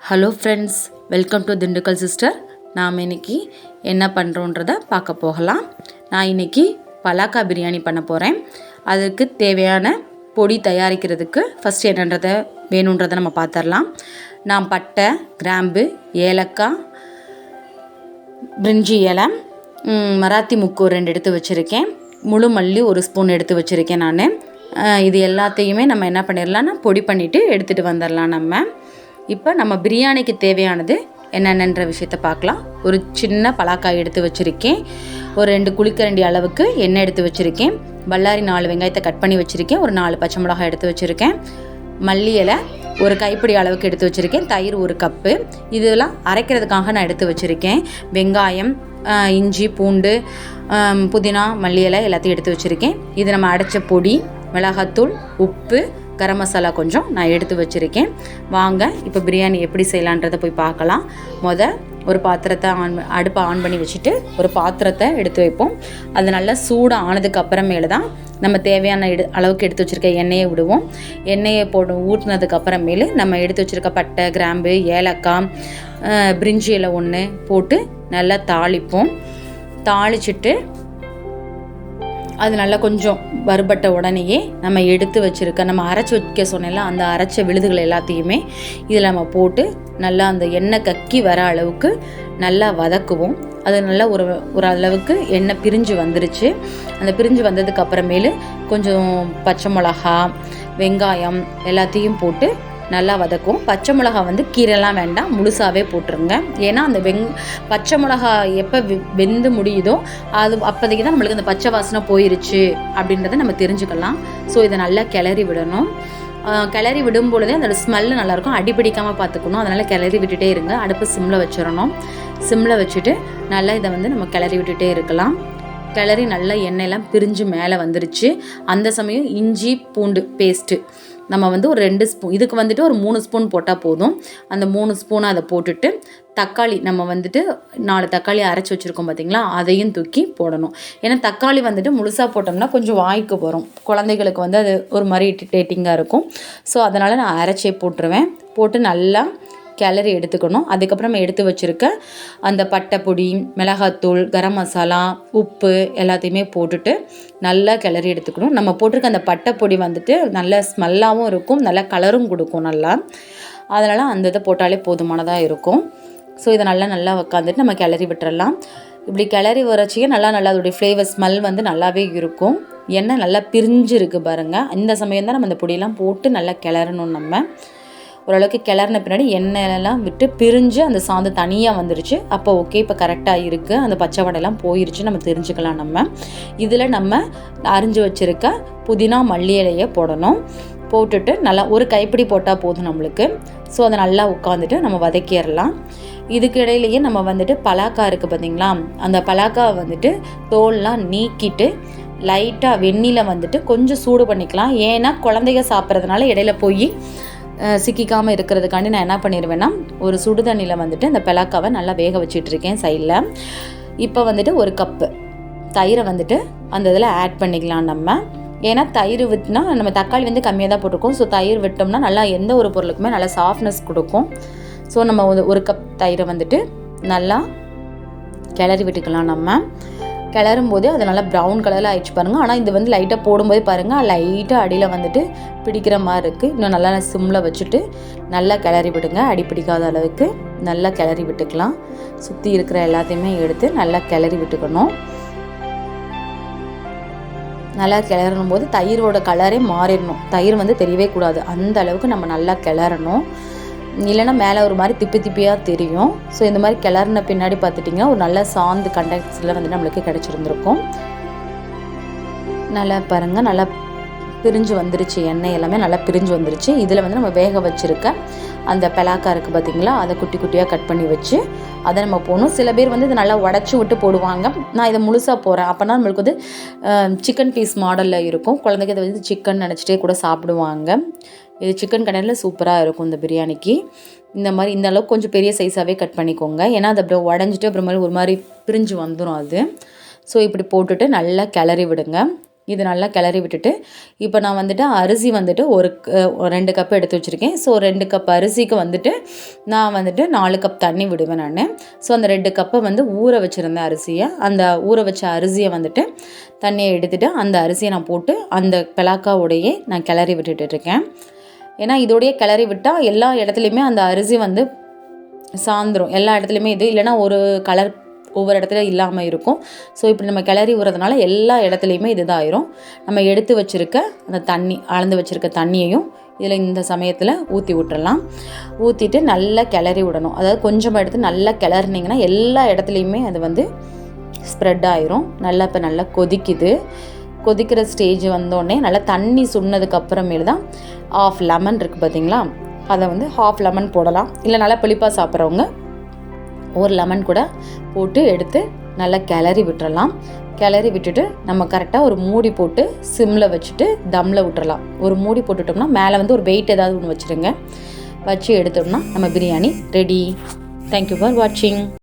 Hello friends, welcome to Dindigul sister. நாம் இன்றைக்கி என்ன பண்ணுறோன்றதை பார்க்க போகலாம். நான் இன்றைக்கி பலாக்கா பிரியாணி பண்ண போகிறேன். அதுக்கு தேவையான பொடி தயாரிக்கிறதுக்கு ஃபஸ்ட்டு என்னன்றதை வேணுன்றதை நம்ம பார்த்துடலாம். நான் பட்டை, கிராம்பு, ஏலக்காய், பிரிஞ்சி இலை, மராத்தி முக்கு 2 எடுத்து வச்சுருக்கேன். முழு மல்லி 1 ஸ்பூன் எடுத்து வச்சுருக்கேன். நான் இது எல்லாத்தையுமே நம்ம என்ன பண்ணிடலாம்னா பொடி பண்ணிவிட்டு எடுத்துகிட்டு வந்துடலாம். இப்போ நம்ம பிரியாணிக்கு தேவையானது என்னென்னன்ற விஷயத்தை பார்க்கலாம். ஒரு சின்ன பலாக்காய் எடுத்து வச்சுருக்கேன். ஒரு 2 குழிக்கரண்டி அளவுக்கு எண்ணெய் எடுத்து வச்சுருக்கேன். பல்லாரி 4 வெங்காயத்தை கட் பண்ணி வச்சுருக்கேன். ஒரு 4 பச்சை மிளகாய் எடுத்து வச்சுருக்கேன். மல்லி இலை ஒரு கைப்பிடி அளவுக்கு எடுத்து வச்சுருக்கேன். தயிர் 1 கப்பு. இதெல்லாம் அரைக்கிறதுக்காக நான் எடுத்து வச்சுருக்கேன். வெங்காயம், இஞ்சி, பூண்டு, புதினா, மல்லி இலை எல்லாத்தையும் எடுத்து வச்சுருக்கேன். இது நம்ம அரைச்ச பொடி, மிளகாத்தூள், உப்பு, கரம் மசாலா கொஞ்சம் நான் எடுத்து வச்சுருக்கேன். வாங்க இப்போ பிரியாணி எப்படி செய்யலான்றதை போய் பார்க்கலாம். ஒரு பாத்திரத்தை அடுப்பை ஆன் பண்ணி வச்சுட்டு ஒரு பாத்திரத்தை எடுத்து வைப்போம். அது நல்லா சூடு ஆனதுக்கு அப்புறமேல தான் நம்ம தேவையான அளவுக்கு எடுத்து வச்சுருக்க எண்ணெயை விடுவோம். எண்ணெயை ஊற்றினதுக்கு அப்புறமேலு நம்ம எடுத்து வச்சுருக்க பட்டை, கிராம்பு, ஏலக்காய், பிரிஞ்சி இலை 1 போட்டு நல்லா தாளிப்போம். தாளிச்சிட்டு அது நல்லா கொஞ்சம் வறுபட்ட உடனேயே நம்ம எடுத்து வச்சுருக்க நம்ம அரைச்சி வைக்க சொன்னேன்ல, அந்த அரைச்ச விழுதுகள் எல்லாத்தையுமே இதில் நம்ம போட்டு நல்லா அந்த எண்ணெய் கக்கி வர அளவுக்கு நல்லா வதக்குவோம். அது நல்லா ஒரு அளவுக்கு எண்ணெய் பிரிஞ்சு வந்துருச்சு. அந்த பிரிஞ்சு வந்ததுக்கு அப்புறமேலு கொஞ்சம் பச்சை மிளகா, வெங்காயம் எல்லாத்தையும் போட்டு நல்லா வதக்கும். பச்சை மிளகா கீரைலாம் வேண்டாம், முழுசாகவே போட்டுருங்க. ஏன்னா அந்த பச்சை மிளகா எப்போ வெந்து முடியுதோ அது அப்போதைக்கு தான் நம்மளுக்கு அந்த பச்சை வாசனை போயிருச்சு அப்படின்றத நம்ம தெரிஞ்சுக்கலாம். ஸோ இதை நல்லா கிளறி விடணும். கிளறி விடும் பொழுதே அதோட ஸ்மெல்லு நல்லாயிருக்கும். அடிப்பிடிக்காமல் பார்த்துக்கணும். அதனால் கிளறி விட்டுட்டே இருங்க. அடுப்பு சிம்மில் வச்சிடணும். சிம்மில் வச்சுட்டு நல்லா இதை நம்ம கிளறி விட்டுட்டே இருக்கலாம். கிளறி நல்லா எண்ணெயெல்லாம் பிரிஞ்சு மேலே வந்துருச்சு. அந்த சமயம் இஞ்சி பூண்டு பேஸ்ட்டு நம்ம ஒரு 2 ஸ்பூன், இதுக்கு ஒரு 3 ஸ்பூன் போட்டால் போதும். அந்த 3 ஸ்பூனை அதை போட்டுட்டு தக்காளி நம்ம 4 தக்காளி அரைச்சி வச்சுருக்கோம் பார்த்திங்களா, அதையும் தூக்கி போடணும். ஏன்னா தக்காளி முழுசாக போட்டோம்னா கொஞ்சம் வாய்க்கு வரும். குழந்தைகளுக்கு அது ஒரு மாதிரி இரிட்டேட்டிங்காக இருக்கும். ஸோ அதனால் நான் அரைச்சே போட்டுருவேன். போட்டு நல்லா கிளறி எடுத்துக்கணும். அதுக்கப்புறம் எடுத்து வச்சுருக்க அந்த பட்டை பொடி, மிளகாத்தூள், கரம் மசாலா, உப்பு எல்லாத்தையுமே போட்டுட்டு நல்லா கிளறி எடுத்துக்கணும். நம்ம போட்டிருக்க அந்த பட்டை பொடி நல்ல ஸ்மெல்லாகவும் இருக்கும், நல்லா கலரும் கொடுக்கும் நல்லா. அதனால் அந்த இதை போட்டாலே போதுமானதாக இருக்கும். ஸோ இதை நல்லா உட்காந்துட்டு நம்ம கிளறி விட்டுறலாம். இப்படி கிளறி வரைச்சியே நல்லா அதோடைய ஃப்ளேவர் ஸ்மெல் நல்லாவே இருக்கும். எண்ணெய் நல்லா பிரிஞ்சிருக்கு பாருங்கள். இந்த சமயம் தான் நம்ம இந்த பொடியெல்லாம் போட்டு நல்லா கிளறணும். நம்ம ஓரளவுக்கு கிளறின பின்னாடி எண்ணெயெல்லாம் விட்டு பிரிஞ்சு அந்த சாந்து தனியாக வந்துருச்சு. அப்போ ஓகே, இப்போ கரெக்டாக இருக்குது, அந்த பச்சை வடையெல்லாம் போயிருச்சு நம்ம தெரிஞ்சுக்கலாம். நம்ம இதில் நம்ம அரிஞ்சு வச்சுருக்க புதினா, மல்லி இலையை போடணும். போட்டுட்டு நல்லா ஒரு கைப்பிடி போட்டால் போதும் நம்மளுக்கு. ஸோ அதை நல்லா உட்காந்துட்டு நம்ம வதக்கிடலாம். இதுக்கு இடையிலேயே நம்ம பலாக்காய் இருக்குது பார்த்திங்களா, அந்த பலாக்காய் தோல்லாம் நீக்கிட்டு லைட்டாக வெந்நில கொஞ்சம் சூடு பண்ணிக்கலாம். ஏன்னா குழந்தைங்க சாப்பிட்றதுனால இடையில போய் சிக்கிக்காமல் இருக்கிறதுக்காண்டி நான் என்ன பண்ணிடுவேன்னா ஒரு சுடு தண்ணியில் அந்த பலாக்காவை நல்லா வேக வச்சிட்ருக்கேன் சைடில். இப்போ 1 கப்பு தயிரை அந்த இதில் ஆட் பண்ணிக்கலாம் நம்ம. ஏன்னா தயிர் விட்டுனா நம்ம தக்காளி கம்மியாக தான் போட்டிருக்கோம். ஸோ தயிர் விட்டோம்னா நல்லா எந்த ஒரு பொருளுக்குமே நல்லா சாஃப்ட்னஸ் கொடுக்கும். ஸோ நம்ம 1 கப் தயிரை நல்லா கிளறி விட்டுக்கலாம். நம்ம கிளறும் போது அது நல்லா ப்ரௌன் கலரில் ஆயிடுச்சு பாருங்கள். ஆனால் இது லைட்டாக போடும்போது பாருங்கள் லைட்டாக அடியில் பிடிக்கிற மாதிரி இருக்குது. இன்னும் நல்லா சிம்மில் வச்சுட்டு நல்லா கிளறி விடுங்க. அடி பிடிக்காத அளவுக்கு நல்லா கிளறி விட்டுக்கலாம். சுற்றி இருக்கிற எல்லாத்தையுமே எடுத்து நல்லா கிளறி விட்டுக்கணும். நல்லா கிளறணும் போது தயிரோட கலரே மாறிடணும். தயிர் தெரியவே கூடாது. அந்த அளவுக்கு நம்ம நல்லா கிளறணும். இல்லைன்னா மேலே ஒரு மாதிரி திப்பியாக தெரியும். ஸோ இந்த மாதிரி கிளறின பின்னாடி பார்த்துட்டிங்கன்னா ஒரு நல்ல சாந்து கண்டென்ஸில் நம்மளுக்கு கிடச்சிருந்துருக்கும். நல்லா பாருங்கள், நல்லா பிரிஞ்சு வந்துருச்சு. எண்ணெய் எல்லாமே நல்லா பிரிஞ்சு வந்துருச்சு. இதில் நம்ம வேக வச்சுருக்க அந்த பலாக்கா இருக்குது பார்த்திங்களா, அதை குட்டி குட்டியாக கட் பண்ணி வச்சு அதை நம்ம போடணும். சில பேர் இதை நல்லா உடச்சி விட்டு போடுவாங்க. நான் இதை முழுசாக போகிறேன். அப்போனா நம்மளுக்கு சிக்கன் பீஸ் மாடலில் இருக்கும். குழந்தைங்க இதை சிக்கன் நினச்சிட்டே கூட சாப்பிடுவாங்க. இது சிக்கன் கடையில் சூப்பராக இருக்கும் இந்த பிரியாணிக்கு. இந்த அளவுக்கு கொஞ்சம் பெரிய சைஸாகவே கட் பண்ணிக்கோங்க. ஏன்னா அது அப்படியே உடஞ்சிட்டு அப்புறம் ஒரு மாதிரி பிரிஞ்சு வந்துடும் அது. ஸோ இப்படி போட்டுட்டு நல்லா கிளறி விடுங்க. இது நல்லா கிளறி விட்டுட்டு இப்போ நான் வந்துட்டு அரிசி வந்துட்டு 2 கப் எடுத்து வச்சுருக்கேன். ஸோ 2 கப் அரிசிக்கு வந்துட்டு நான் வந்துட்டு 4 கப் தண்ணி விடுவேன் நான். ஸோ அந்த 2 கப்பை வந்து ஊற வச்சுருந்தேன் அரிசியை. அந்த ஊற வச்ச அரிசியை வந்துட்டு தண்ணியை எடுத்துகிட்டு அந்த அரிசியை நான் போட்டு அந்த பலாக்காவோடையே நான் கிளறி விட்டுட்டுருக்கேன். ஏன்னா இதோடையே கிளறி விட்டால் எல்லா இடத்துலையுமே அந்த அரிசி வந்து சாந்துரும். எல்லா இடத்துலையுமே இது இல்லைனா ஒரு கலர் ஒவ்வொரு இடத்துல இல்லாமல் இருக்கும். ஸோ இப்படி நம்ம கிளறி விடுறதுனால எல்லா இடத்துலையுமே இதுதான் ஆயிரும். நம்ம எடுத்து வச்சுருக்க அந்த தண்ணி அளந்து வச்சுருக்க தண்ணியையும் இதில் இந்த சமயத்தில் ஊற்றி விட்டுறலாம். ஊற்றிட்டு நல்லா கிளறி விடணும். அதாவது கொஞ்சமாக எடுத்து நல்லா கிளறினீங்கன்னா எல்லா இடத்துலையுமே அது வந்து ஸ்ப்ரெட் ஆயிரும். நல்லா இப்போ நல்லா கொதிக்குது. கொதிக்கிற ஸ்டேஜ் வந்தோடனே நல்லா தண்ணி சுண்ணதுக்கு அப்புறமேல தான் ½ லெமன் இருக்குது பார்த்தீங்களா, அதை வந்து ½ லெமன் போடலாம். இல்லை நல்லா புளிப்பாக சாப்பிட்றவங்க 1 லெமன் கூட போட்டு எடுத்து நல்லா கிளறி விட்டுறலாம். கிளறி விட்டுட்டு நம்ம கரெக்டாக ஒரு மூடி போட்டு சிம்மில் வச்சுட்டு தம்மில் விட்டுறலாம். ஒரு மூடி போட்டுட்டோம்னா மேலே வந்து ஒரு வெயிட் ஏதாவது ஒன்று வச்சுருங்க. வச்சு எடுத்தோம்னா நம்ம பிரியாணி ரெடி. தேங்க்யூ ஃபார் வாட்சிங்.